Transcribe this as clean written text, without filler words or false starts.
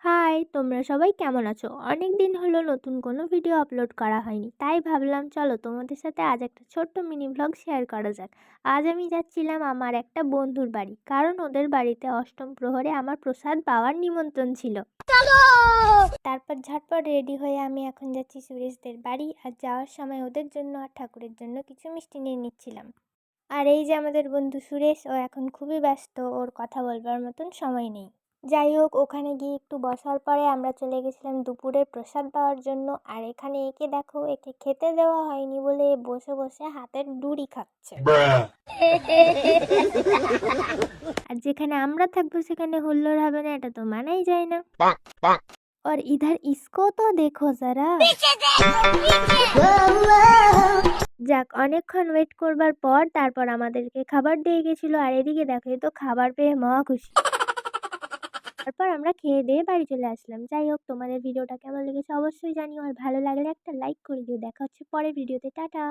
High, তোমরা সবাই কেমন আছো? অনেক দিন হলো নতুন কোনো ভিডিও আপলোড করা হয়নি। তাই ভাবলাম চলো তোমাদের সাথে আজ একটা ছোট্ট মিনি ভ্লগ শেয়ার করা যাক। আজ আমি যাচ্ছিলাম আমার একটা বন্ধুর বাড়ি, কারণ ওদের বাড়িতে অষ্টম প্রহরে আমার প্রসাদ পাওয়ার নিমন্ত্রণ ছিল। তারপর ঝটপট রেডি হয়ে আমি এখন যাচ্ছি সুরেশদের বাড়ি, আর যাওয়ার সময় ওদের জন্য আর ঠাকুরের জন্য কিছু মিষ্টি নিয়ে নিচ্ছিলাম। আর এই যে আমাদের বন্ধু সুরেশ, ও এখন খুবই ব্যস্ত, ওর কথা বলবার মতন সময় নেই। যাই হোক, ওখানে গিয়ে একটু বসার পরে আমরা চলে গেছিলাম দুপুরের প্রসাদ পাওয়ার জন্য। আর এখানে একে দেখো, একে খেতে দেওয়া হয়নি বলে এ বসে বসে হাতের ডুরি খাচ্ছে। আর যেখানে আমরা থাকবো সেখানে হুল্লোড় হবে না, এটা তো মানাই যায় না। और इधर इसको तो देखो जरा। যাক, অনেকক্ষণ ওয়েট করবার পর তারপর আমাদেরকে খাবার দিয়ে গেছিল। আর এদিকে দেখো, এ তো খাবার পেয়ে মহা খুশি। তারপর আমরা খেয়ে দিয়ে বাড়ি চলে আসলাম। যাই হোক, তোমাদের ভিডিওটা কেমন লেগেছে অবশ্যই জানিও, আর ভালো লাগলে একটা লাইক করে দিও। দেখা হচ্ছে পরের ভিডিওতে। টাটা।